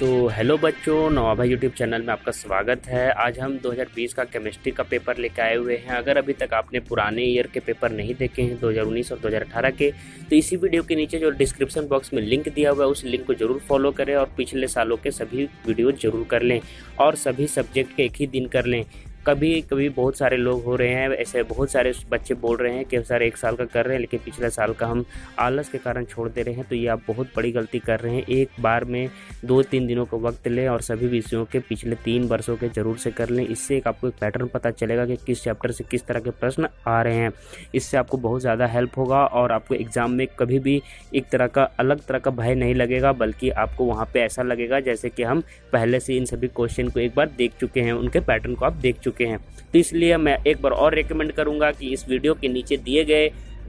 तो हेलो बच्चों, नवाभा YouTube channel में आपका स्वागत है। आज हम 2020 का केमिस्ट्री का पेपर लेकर आए हुए हैं। अगर अभी तक आपने पुराने ईयर के पेपर नहीं देखे हैं 2019 और 2018 के, तो इसी वीडियो के नीचे जो डिस्क्रिप्शन बॉक्स में लिंक दिया हुआ है उस लिंक को जरूर फॉलो करें और पिछले सालों के सभी वीडियो जरूर कर लें और सभी सब्जेक्ट के एक ही दिन कर लें। कभी कभी बहुत सारे लोग हो रहे हैं, ऐसे बहुत सारे बच्चे बोल रहे हैं कि सर 1 साल का कर रहे हैं लेकिन पिछले साल का हम आलस के कारण छोड़ दे रहे हैं। तो ये आप बहुत बड़ी गलती कर रहे हैं। एक बार में 2-3 दिनों का वक्त लें और सभी विषयों के पिछले 3 वर्षों के जरूर से कर लें। इससे एक आपको एक पैटर्न पता चलेगा कि किस चैप्टर से किस तरह के प्रश्न आ रहे हैं। इससे आपको बहुत ज़्यादा हेल्प होगा और आपको एग्ज़ाम में कभी भी एक तरह का अलग तरह का भय नहीं लगेगा, बल्कि आपको वहाँ पे ऐसा लगेगा जैसे कि हम पहले से इन सभी क्वेश्चन को एक बार देख चुके हैं, उनके पैटर्न को आप देख चुके हैं। तो इसलिए मैं एक बार और रेकमेंड करूंगा कि इस वीडियो के नीचे दिए गए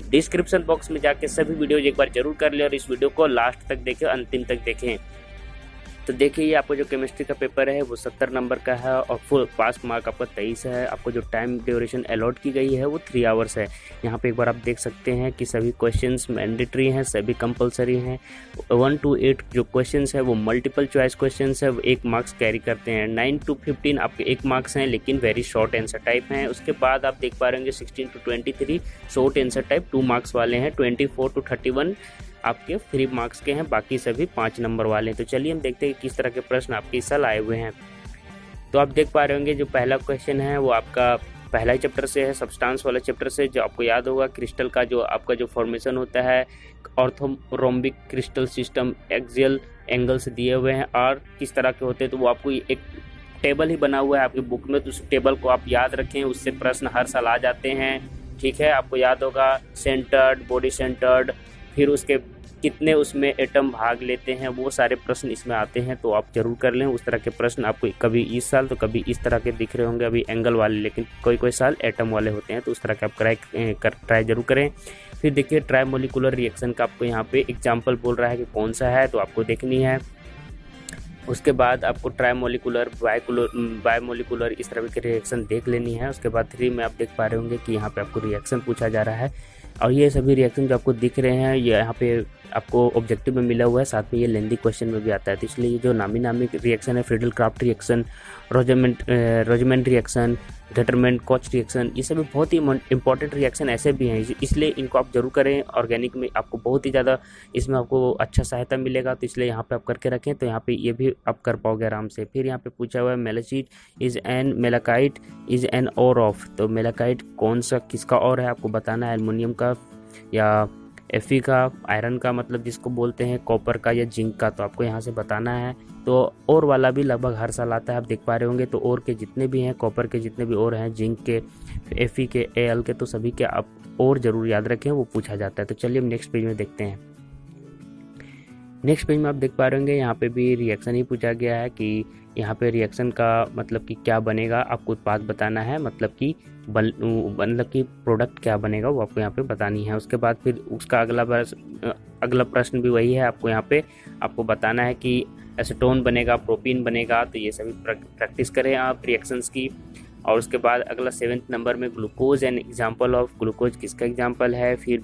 डिस्क्रिप्शन बॉक्स में जाके सभी वीडियोज एक बार जरूर कर लें और इस वीडियो को लास्ट तक देखें, अंतिम तक देखें। तो देखिए, ये आपको जो केमिस्ट्री का पेपर है वो 70 नंबर का है और फुल पास मार्क आपका 23 है। आपको जो टाइम ड्यूरेशन अलॉट की गई है वो 3 आवर्स है। यहाँ पे एक बार आप देख सकते हैं कि सभी क्वेश्चंस मैंडेटरी हैं, सभी कंपलसरी हैं। 1 to 8 जो क्वेश्चंस है वो मल्टीपल चॉइस क्वेश्चंस है, वो 1 मार्क्स कैरी करते हैं। 9 to 15 आपके 1 मार्क्स हैं लेकिन वेरी शॉर्ट आंसर टाइप हैं। उसके बाद आप देख पा रहे होंगे 16 to 23 short answer type 2 marks वाले हैं। 24 to 31 आपके 3 मार्क्स के हैं, बाकी सभी 5 नंबर वाले हैं। तो चलिए हम देखते हैं किस तरह के प्रश्न आपके इस साल आए हुए हैं। तो आप देख पा रहे होंगे जो पहला क्वेश्चन है वो आपका पहला ही चैप्टर से है, सब्सटेंस वाला चैप्टर से। जो आपको याद होगा क्रिस्टल का जो आपका जो फॉर्मेशन होता है, orthorhombic crystal system axial angles दिए हुए हैं और किस तरह के होते हैं। तो वो आपको एक टेबल ही बना हुआ है आपकी बुक में, तो उस टेबल को आप याद रखें, उससे प्रश्न हर साल आ जाते हैं। ठीक है, आपको याद होगा सेंटर्ड, बॉडी सेंटर्ड, फिर उसके कितने उसमें एटम भाग लेते हैं, वो सारे प्रश्न इसमें आते हैं। तो आप जरूर कर लें। उस तरह के प्रश्न आपको कभी इस साल तो कभी इस तरह के दिख रहे होंगे, अभी एंगल वाले, लेकिन कोई साल एटम वाले होते हैं। तो उस तरह के आप ट्राई जरूर करें। फिर देखिए, ट्राइमोलिकुलर रिएक्शन का आपको यहाँ पे एग्जाम्पल बोल रहा है कि कौन सा है, तो आपको देखनी है। उसके बाद आपको ट्राइमोलिकुलर, बायोमोलिकुलर इस तरह की रिएक्शन देख लेनी है। उसके बाद 3 में आप देख पा रहे होंगे कि यहाँ पे आपको रिएक्शन पूछा जा रहा है और ये सभी रिएक्शन जो आपको दिख रहे हैं ये यहाँ पे आपको ऑब्जेक्टिव में मिला हुआ है, साथ में ये लेंदी क्वेश्चन में भी आता है। तो इसलिए ये जो नामी रिएक्शन है, Friedel Crafts reaction, Rosenmund reaction, Gattermann Koch reaction, ये सभी बहुत ही इंपॉर्टेंट रिएक्शन ऐसे भी हैं, इसलिए इनको आप जरूर करें। ऑर्गेनिक में आपको बहुत ही ज़्यादा इसमें आपको अच्छा सहायता मिलेगा, तो इसलिए यहाँ पे आप करके रखें, तो यहाँ पे ये भी आप कर पाओगे आराम से। फिर यहाँ पे पूछा हुआ है malachite is an malachite is an ore of. तो मेलाकाइट कौन सा किसका और है आपको बताना है, एल्युमिनियम का या एफी का, आयरन का मतलब जिसको बोलते हैं, कॉपर का या जिंक का, तो आपको यहाँ से बताना है। तो और वाला भी लगभग हर साल आता है, आप देख पा रहे होंगे। तो और के जितने भी हैं, कॉपर के जितने भी और हैं, जिंक के, एफी के, एल के, तो सभी के आप और जरूर याद रखें, वो पूछा जाता है। तो चलिए हम नेक्स्ट पेज में देखते हैं। नेक्स्ट पेज में आप देख पा रहे होंगे यहाँ पे भी रिएक्शन ही पूछा गया है कि यहाँ पे रिएक्शन का मतलब कि क्या बनेगा, आपको उत्पाद बताना है, मतलब कि प्रोडक्ट क्या बनेगा वो आपको यहाँ पे बतानी है। उसके बाद फिर उसका अगला प्रश्न भी वही है, आपको यहाँ पे आपको बताना है कि एसीटोन बनेगा, प्रोपीन बनेगा। तो ये सभी प्रैक्टिस करें आप रिएक्शंस की। और उसके बाद अगला 7th नंबर में glucose and example of, glucose किसका एग्जाम्पल है, फिर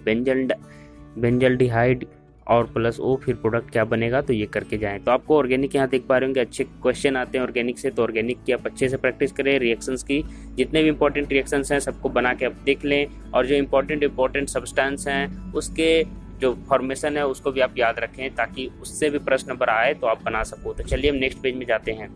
बेंजल्डिहाइड और प्लस ओ, फिर प्रोडक्ट क्या बनेगा, तो ये करके जाएं। तो आपको ऑर्गेनिक यहाँ देख पा रहे होंगे अच्छे क्वेश्चन आते हैं ऑर्गेनिक से, तो ऑर्गेनिक की आप अच्छे से प्रैक्टिस करें। रिएक्शंस की जितने भी इंपॉर्टेंट रिएक्शंस हैं सबको बना के आप देख लें और जो इंपॉर्टेंट सब्सटेंस हैं उसके जो फॉर्मेशन है उसको भी आप याद रखें ताकि उससे भी प्रश्न नंबर आए तो आप बना सको। तो चलिए हम नेक्स्ट पेज में जाते हैं।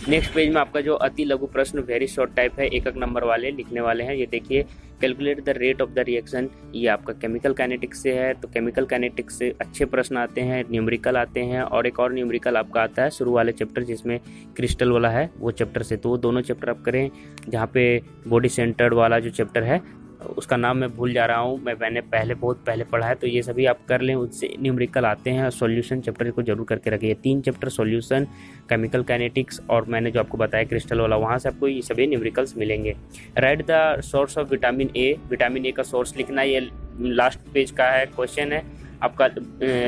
नेक्स्ट पेज में आपका जो अति लघु प्रश्न वेरी शॉर्ट टाइप है, 1 नंबर वाले लिखने वाले हैं। ये देखिए, calculate the rate of the reaction, ये आपका केमिकल काइनेटिक्स से है। तो केमिकल काइनेटिक्स से अच्छे प्रश्न आते हैं, न्यूमेरिकल आते हैं और एक और न्यूमेरिकल आपका आता है शुरू वाले चैप्टर जिसमें क्रिस्टल वाला है वो चैप्टर से। तो वो दोनों चैप्टर आप करें। जहाँ पे बॉडी सेंटर्ड वाला जो चैप्टर है उसका नाम मैं भूल जा रहा हूँ, मैंने बहुत पहले पढ़ा है, तो ये सभी आप कर लें, उससे न्यूमेरिकल आते हैं। सॉल्यूशन चैप्टर को जरूर करके रखिए। 3 चैप्टर सॉल्यूशन, केमिकल काइनेटिक्स और मैंने जो आपको बताया क्रिस्टल वाला, वहाँ से आपको ये सभी न्यूमेरिकल्स मिलेंगे। Right the source of vitamin A, vitamin A का सोर्स लिखना, ये लास्ट पेज का है क्वेश्चन है आपका,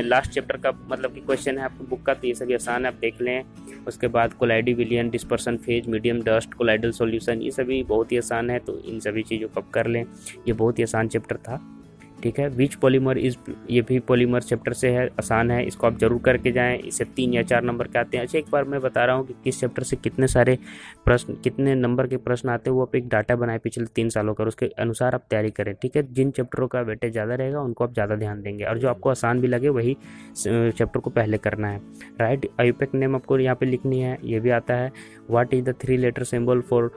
लास्ट चैप्टर का मतलब कि क्वेश्चन है आपकी बुक का। तो ये सभी आसान है, आप देख लें। उसके बाद कोलाइडी विलियन, dispersion phase, medium dust, colloidal solution, ये सभी बहुत ही आसान है, तो इन सभी चीज़ों को आप कर लें। ये बहुत ही आसान चैप्टर था। ठीक है। विच पॉलीमर इज, ये भी पॉलीमर चैप्टर से है, आसान है, इसको आप जरूर करके जाएं। इससे 3 या 4 नंबर के आते हैं। अच्छा, एक बार मैं बता रहा हूँ कि किस चैप्टर से कितने सारे प्रश्न, कितने नंबर के प्रश्न आते हैं, वो आप एक डाटा बनाए पिछले 3 सालों का, उसके अनुसार आप तैयारी करें, ठीक है। जिन चैप्टरों का वेटेज ज़्यादा रहेगा उनको आप ज़्यादा ध्यान देंगे, और जो आपको आसान भी लगे वही चैप्टर को पहले करना है। राइट आईयूपैक नेम आपको यहाँ पे लिखनी है, ये भी आता है। What is the 3 letter symbol for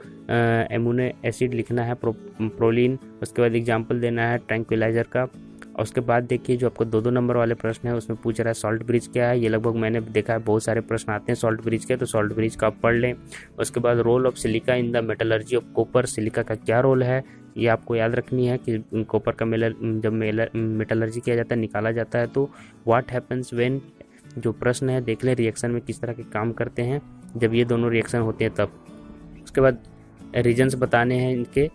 amino acid लिखना है, प्रोलिन। उसके बाद एग्जाम्पल देना है ट्रैंक्विलाइजर का। और उसके बाद देखिए जो आपको 2-2 नंबर वाले प्रश्न है उसमें पूछ रहा है सॉल्ट ब्रिज क्या है। ये लगभग मैंने देखा है बहुत सारे प्रश्न आते हैं सॉल्ट ब्रिज के, तो सॉल्ट ब्रिज का आप पढ़ लें। उसके बाद role of silica in the metallurgy of copper, silica का क्या रोल है ये आपको याद रखनी है कि कॉपर का जब मेटलर्जी किया जाता है, निकाला जाता है, तो व्हाट हैपन्स व्हेन, जो प्रश्न है देख लें रिएक्शन में किस तरह के काम करते हैं जब ये दोनों रिएक्शन होते हैं तब। उसके बाद रीजन्स बताने हैं इनके।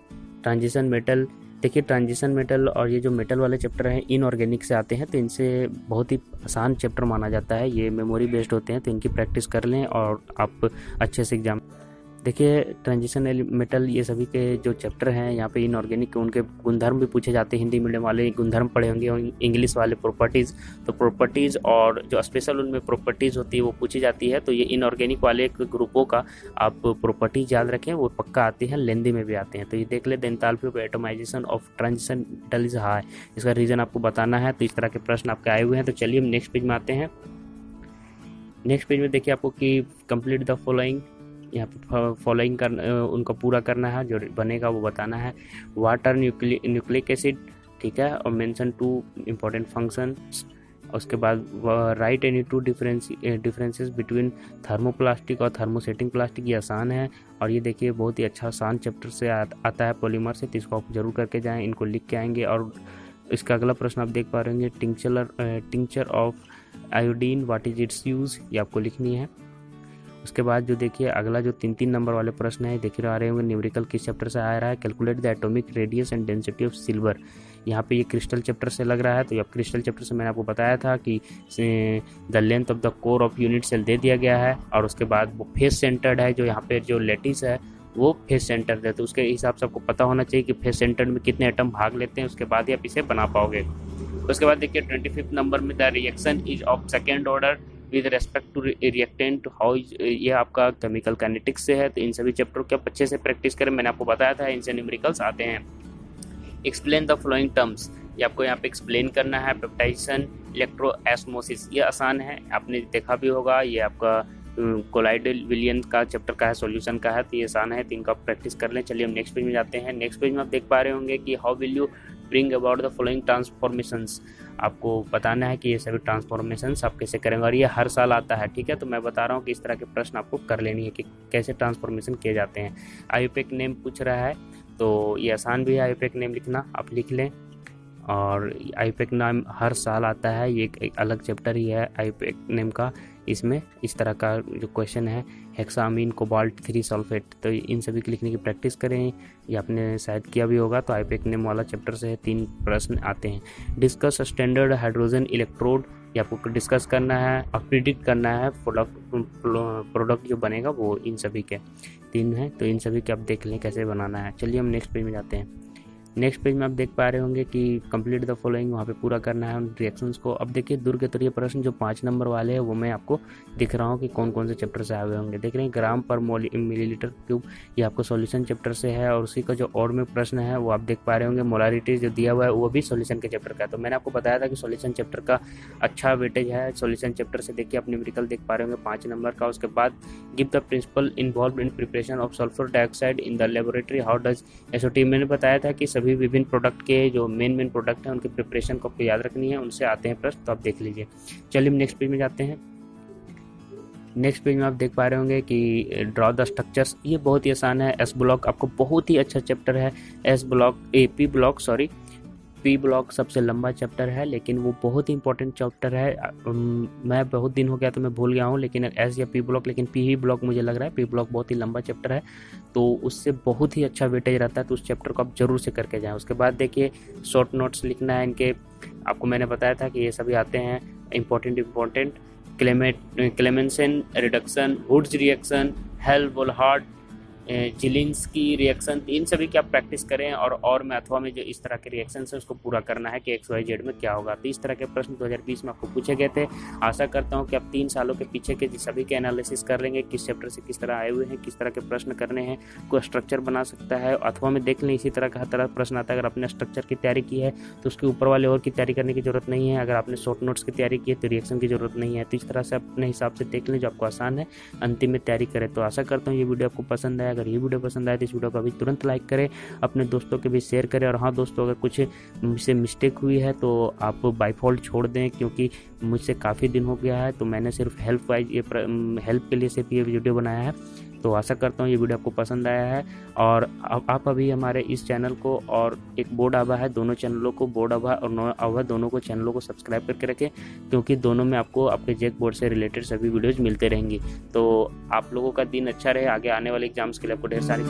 ट्रांजिशन मेटल, देखिए ट्रांजिशन मेटल और ये जो मेटल वाले चैप्टर हैं इनऑर्गेनिक से आते हैं, तो इनसे बहुत ही आसान चैप्टर माना जाता है। ये मेमोरी बेस्ड होते हैं, तो इनकी प्रैक्टिस कर लें और आप अच्छे से एग्जाम। देखिए ट्रांजिशन मेटल, ये सभी के जो चैप्टर हैं यहाँ पे इनऑर्गेनिक के, उनके गुणधर्म भी पूछे जाते हैं। हिंदी मीडियम वाले गुणधर्म पढ़े होंगे, और इंग्लिश वाले प्रॉपर्टीज़, तो प्रॉपर्टीज़ और जो स्पेशल उनमें प्रॉपर्टीज़ होती है वो पूछी जाती है। तो ये इनऑर्गेनिक वाले ग्रुपों का आप प्रॉपर्टीज याद रखें, वो पक्का आती हैं, लेंदी में भी आते हैं। तो ये देख ले, the enthalpy of atomization of transition metal is high, इसका रीज़न आपको बताना है। तो इस तरह के प्रश्न आपके आए हुए हैं। तो चलिए हम नेक्स्ट पेज में आते हैं। नेक्स्ट पेज में देखिए आपको कि कंप्लीट द फॉलोइंग, यहाँ पे फॉलोइंग कर उनका पूरा करना है, जो बनेगा वो बताना है। वाटर न्यूक्लिक एसिड, ठीक है, और मेंशन 2 इम्पोर्टेंट फंक्शंस। उसके बाद right any 2 differences between thermoplastic और थर्मोसेटिंग प्लास्टिक, ये आसान है। और ये देखिए बहुत ही अच्छा आसान चैप्टर से आता है पॉलीमर से, तो इसको आप जरूर करके जाएँ, इनको लिख के आएंगे। और इसका अगला प्रश्न आप देख पा रहे होंगे, tincture of iodine what is it's use, ये आपको लिखनी है। उसके बाद जो देखिए अगला जो 3-3 नंबर वाले प्रश्न है देखिए आ रहे होंगे, न्यूमेरिकल किस चैप्टर से आ रहा है, calculate the atomic radius and density of silver. यहाँ पे ये क्रिस्टल चैप्टर से लग रहा है। तो अब क्रिस्टल चैप्टर से मैंने आपको बताया था कि the length of the core of unit cell दे दिया गया है, और उसके बाद वो फेस सेंटर्ड है, जो यहाँ पे जो लेटिस है वो फेस सेंटर्ड है। तो उसके हिसाब से आपको पता होना चाहिए कि फेस सेंटर्ड में कितने एटम भाग लेते हैं, उसके बाद ही आप इसे बना पाओगे। उसके बाद देखिए 25 नंबर में the reaction is of second order with respect to reactant how, ये आपका केमिकल काइनेटिक्स से है। तो इन सभी चैप्टर को आप अच्छे से प्रैक्टिस करें, मैंने आपको बताया था इनसे न्यूमेरिकल्स आते हैं। एक्सप्लेन द फ्लोइंग टर्म्स, ये आपको यहाँ पे एक्सप्लेन करना है। पेप्टाइजेशन, इलेक्ट्रोएस्मोसिस, ये आसान है, आपने देखा भी होगा, ये आपका कोलाइडल विलियन का चैप्टर का है, सॉल्यूशन का है, तो ये आसान है, तो इनका प्रैक्टिस कर लें। चलिए हम नेक्स्ट पेज में जाते हैं। नेक्स्ट पेज में आप देख पा रहे होंगे कि how will you bring about the following transformations, आपको बताना है कि ये सभी ट्रांसफॉर्मेशंस आप कैसे करेंगे, और ये हर साल आता है, ठीक है। तो मैं बता रहा हूँ कि इस तरह के प्रश्न आपको कर लेनी है कि कैसे ट्रांसफॉर्मेशन किए जाते हैं। आईयूपैक नेम पूछ रहा है, तो ये आसान भी है आईयूपैक नेम लिखना, आप लिख लें। और आईयूपैक नाम हर साल आता है, ये एक अलग चैप्टर ही है आईयूपैक नेम का। इसमें इस तरह का जो क्वेश्चन है, हेक्सामीन कोबाल्ट 3 सल्फेट, तो इन सभी के लिखने की प्रैक्टिस करें, ये आपने शायद किया भी होगा। तो आईयूपैक नेम वाला चैप्टर से 3 प्रश्न आते हैं। डिस्कस स्टैंडर्ड हाइड्रोजन इलेक्ट्रोड, ये आपको डिस्कस करना है और प्रिडिक्ट करना है प्रोडक्ट जो बनेगा वो, इन सभी के 3 हैं, तो इन सभी के आप देख लें कैसे बनाना है। चलिए हम नेक्स्ट पेज में जाते हैं। नेक्स्ट पेज में आप देख पा रहे होंगे कि कंप्लीट द फॉलोइंग, वहाँ पे पूरा करना है उन रिएक्शंस को। अब देखिए दुर्गतरीय प्रश्न जो 5 नंबर वाले हैं वो मैं आपको दिख रहा हूँ कि कौन कौन से चैप्टर से आए हुए होंगे। देख रहे हैं ग्राम पर मिलीलीटर क्यूब, ये आपको सॉल्यूशन चैप्टर से है, और उसी का जो और में प्रश्न है वो आप देख पा रहे होंगे। मोलारिटी जो दिया हुआ है वो भी सॉल्यूशन के चैप्टर का है। तो मैंने आपको बताया था कि सॉल्यूशन चैप्टर का अच्छा वेटेज है, सॉल्यूशन चैप्टर से देखिए आप न्यूमेरिकल देख पा रहे होंगे 5 नंबर का। उसके बाद give the principle involved in preparation of sulphur dioxide in the laboratory, how does एसओटी। मैंने बताया था कि सभी विभिन्न प्रोडक्ट के जो मेन प्रोडक्ट हैं उनकी प्रिपरेशन को आपको याद रखनी है, उनसे आते हैं प्रश्न, तो आप देख लीजिए। चलिए हम नेक्स्ट पेज में जाते हैं। नेक्स्ट पेज में आप देख पा रहे होंगे कि ड्रॉ द स्ट्रक्चर्स, ये बहुत ही आसान है। एस ब्लॉक आपको बहुत ही अच्छा चैप्टर है, S block P block, sorry P block सबसे लंबा चैप्टर है, लेकिन वो बहुत ही इंपॉर्टेंट चैप्टर है। मैं बहुत दिन हो गया तो मैं भूल गया हूँ, लेकिन एस या पी ब्लॉक, लेकिन पी ही ब्लॉक मुझे लग रहा है। पी ब्लॉक बहुत ही लंबा चैप्टर है, तो उससे बहुत ही अच्छा वेटेज रहता है, तो उस चैप्टर को आप जरूर से करके जाएं। उसके बाद देखिए शॉर्ट नोट्स लिखना है इनके, आपको मैंने बताया था कि ये सभी आते हैं important. Clemmensen reduction, Wurtz reaction, Hell Volhard Zelinsky की रिएक्शन, इन सभी की आप प्रैक्टिस करें और में अथवा में जो इस तरह के रिएक्शन है उसको पूरा करना है कि एक्स वाई जेड में क्या होगा। तो इस तरह के प्रश्न 2020 में आपको पूछे गए थे। आशा करता हूँ कि आप 3 सालों के पीछे के सभी के एनालिसिस कर लेंगे, किस चैप्टर से किस तरह आए हुए हैं, किस तरह के प्रश्न करने हैं, कोई स्ट्रक्चर बना सकता है। अथवा में देख लें, इसी तरह का हर तरह प्रश्न आता है। अगर आपने स्ट्रक्चर की तैयारी की है तो उसके ऊपर वाले और की तैयारी करने की जरूरत नहीं है। अगर आपने शॉर्ट नोट्स की तैयारी की है तो रिएक्शन की जरूरत नहीं है। तो इस तरह से अपने हिसाब से देख लें जो आपको आसान है, अंतिम में तैयारी करें। तो आशा करता हूँ ये वीडियो आपको पसंद आया। अगर ये वीडियो पसंद आए तो इस वीडियो को अभी तुरंत लाइक करें, अपने दोस्तों के भी शेयर करें। और हाँ दोस्तों, अगर कुछ मुझसे मिस्टेक हुई है तो आप बाय फॉल्ट छोड़ दें, क्योंकि मुझसे काफ़ी दिन हो गया है तो मैंने सिर्फ हेल्प के लिए सिर्फ ये वीडियो बनाया है। तो आशा करता हूँ ये वीडियो आपको पसंद आया है। और आप अभी हमारे इस चैनल को और एक बोर्ड आभा है, दोनों चैनलों को, बोर्ड आभा और नो आभा दोनों को चैनलों को सब्सक्राइब करके रखें, क्योंकि दोनों में आपको आपके जेक बोर्ड से रिलेटेड सभी वीडियोज़ मिलते रहेंगी। तो आप लोगों का दिन अच्छा रहे, आगे आने वाले एग्जाम्स के लिए आपको ढेर सारी